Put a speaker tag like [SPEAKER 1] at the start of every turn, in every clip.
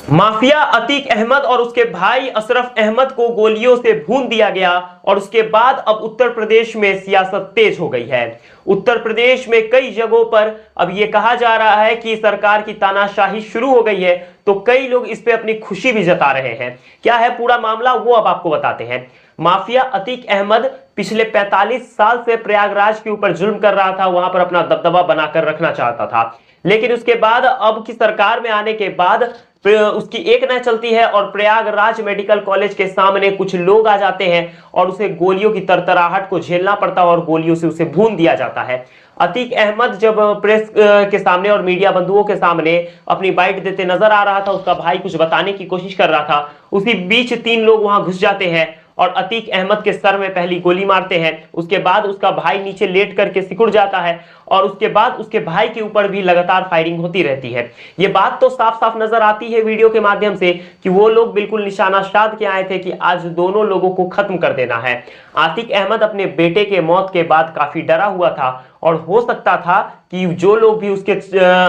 [SPEAKER 1] Mafia Atiq Ahmad और उसके भाई अशरफ अहमद को गोलियों से भून दिया गया और उसके बाद अब उत्तर प्रदेश में सियासत तेज हो गई है। उत्तर प्रदेश में कई जगहों पर अब यह कहा जा रहा है कि सरकार की तानाशाही शुरू हो गई है, तो कई लोग इस पे अपनी खुशी भी जता रहे हैं। क्या है पूरा मामला, वो अब आपको बताते हैं। माफिया अतीक अहमद पिछले 45 साल से प्रयागराज के ऊपर जुल्म कर रहा था, वहां पर अपना दबदबा बनाकर रखना चाहता था, लेकिन उसके बाद अब की सरकार में आने के बाद उसकी एक न चलती है और प्रयागराज मेडिकल कॉलेज के सामने कुछ लोग आ जाते हैं और उसे गोलियों की तरतराहट को झेलना पड़ता है और गोलियों से उसे भून दिया जाता है। अतीक अहमद जब प्रेस के सामने और मीडिया बंधुओं के सामने अपनी बाइट देते नजर आ रहा था, उसका भाई कुछ बताने की कोशिश कर रहा था, उसी बीच 3 लोग वहां घुस जाते हैं और अतीक अहमद के सर में पहली गोली मारते हैं। उसके बाद उसका भाई नीचे लेट करके सिकुड़ जाता है और उसके बाद उसके भाई के ऊपर भी लगातार फायरिंग होती रहती है। ये बात तो साफ साफ नजर आती है वीडियो के माध्यम से कि वो लोग बिल्कुल निशाना साध के आए थे कि आज दोनों लोगों को खत्म कर देना है। अतीक अहमद अपने बेटे के मौत के बाद काफी डरा हुआ था और हो सकता था कि जो लोग भी उसके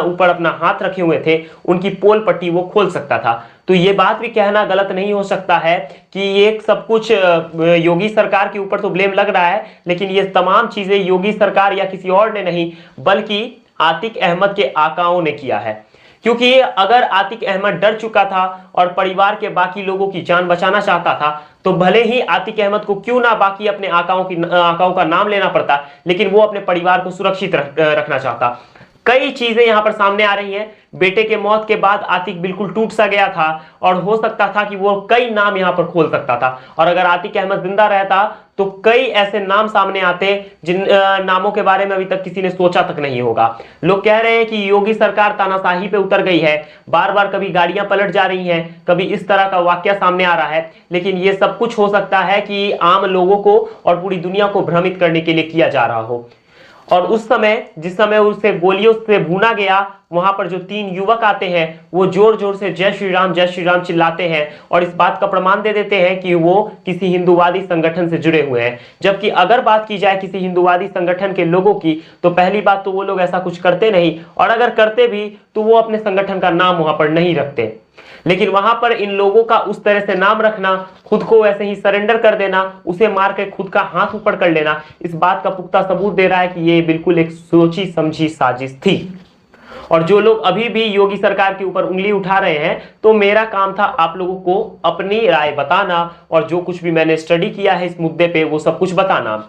[SPEAKER 1] ऊपर अपना हाथ रखे हुए थे उनकी पोल पट्टी वो खोल सकता था। तो ये बात भी कहना गलत नहीं हो सकता है कि ये सब कुछ योगी सरकार के ऊपर तो ब्लेम लग रहा है, लेकिन ये तमाम चीजें योगी सरकार या किसी और ने नहीं बल्कि अतीक अहमद के आकाओं ने किया है। क्योंकि अगर अतीक अहमद डर चुका था और परिवार के बाकी लोगों की जान बचाना चाहता था, तो भले ही अतीक अहमद को क्यों ना बाकी अपने आकाओं का नाम लेना पड़ता, लेकिन वो अपने परिवार को सुरक्षित रखना चाहता। कई चीजें यहां पर सामने आ रही हैं। बेटे के मौत के बाद अतीक बिल्कुल टूट सा गया था और हो सकता था कि वो कई नाम यहां पर खोल सकता था, और अगर अतीक अहमद जिंदा रहता तो कई ऐसे नाम सामने आते जिन नामों के बारे में अभी तक किसी ने सोचा तक नहीं होगा। लोग कह रहे हैं कि योगी सरकार तानाशाही पे उतर गई है, बार बार कभी गाड़ियां पलट जा रही हैं, कभी इस तरह का वाकया सामने आ रहा है, लेकिन ये सब कुछ हो सकता है कि आम लोगों को और पूरी दुनिया को भ्रमित करने के लिए किया जा रहा हो। और उस समय जिस समय उसे गोलियों से भूना गया, वहां पर जो 3 युवक आते हैं वो जोर जोर से जय श्री राम चिल्लाते हैं और इस बात का प्रमाण दे देते हैं कि वो किसी हिंदूवादी संगठन से जुड़े हुए हैं। जबकि अगर बात की जाए किसी हिंदूवादी संगठन के लोगों की, तो पहली बात तो वो लोग ऐसा कुछ करते नहीं, और अगर करते भी तो वो अपने संगठन का नाम वहां पर नहीं रखते। लेकिन वहां पर इन लोगों का उस तरह से नाम रखना, खुद को वैसे ही सरेंडर कर देना, उसे मार के खुद का हाथ ऊपर कर लेना, इस बात का पुख्ता सबूत दे रहा है कि ये बिल्कुल एक सोची समझी साजिश थी। और जो लोग अभी भी योगी सरकार के ऊपर उंगली उठा रहे हैं, तो मेरा काम था आप लोगों को अपनी राय बताना और जो कुछ भी मैंने स्टडी किया है इस मुद्दे पे वो सब कुछ बताना।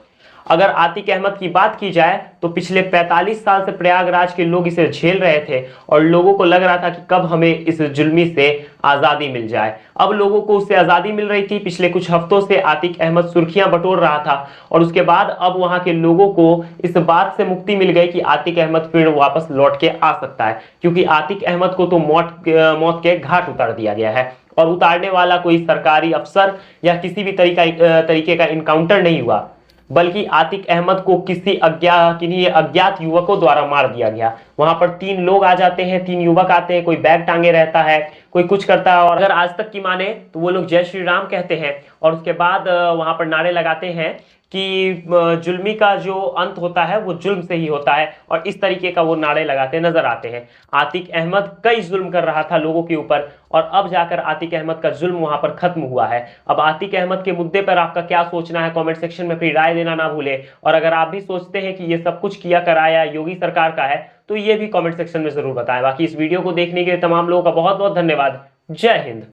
[SPEAKER 1] अगर अतीक अहमद की बात की जाए तो पिछले 45 साल से प्रयागराज के लोग इसे झेल रहे थे और लोगों को लग रहा था कि कब हमें इस जुल्मी से आजादी मिल जाए। अब लोगों को उससे आजादी मिल रही थी। पिछले कुछ हफ्तों से अतीक अहमद सुर्खियां बटोर रहा था और उसके बाद अब वहां के लोगों को इस बात से मुक्ति मिल गई कि अतीक अहमद फिर वापस लौट के आ सकता है, क्योंकि अतीक अहमद को तो मौत के घाट उतार दिया गया है और उतारने वाला कोई सरकारी अफसर या किसी भी तरीके का इनकाउंटर नहीं हुआ, बल्कि अतीक अहमद को किन्हीं अज्ञात युवकों द्वारा मार दिया गया। वहां पर 3 लोग आ जाते हैं, 3 युवक आते हैं, कोई बैग टांगे रहता है, कोई कुछ करता है, और अगर आज तक की माने तो वो लोग जय श्री राम कहते हैं और उसके बाद वहां पर नारे लगाते हैं कि जुल्मी का जो अंत होता है वो जुल्म से ही होता है, और इस तरीके का वो नारे लगाते नजर आते हैं। अतीक अहमद कई जुल्म कर रहा था लोगों के ऊपर और अब जाकर अतीक अहमद का जुल्म वहां पर खत्म हुआ है। अब अतीक अहमद के मुद्दे पर आपका क्या सोचना है, कमेंट सेक्शन में अपनी राय देना ना भूले। और अगर आप भी सोचते हैं कि ये सब कुछ किया कराया योगी सरकार का है, तो ये भी कमेंट सेक्शन में जरूर बताएं। बाकी इस वीडियो को देखने के लिए तमाम लोगों का बहुत बहुत धन्यवाद। जय हिंद।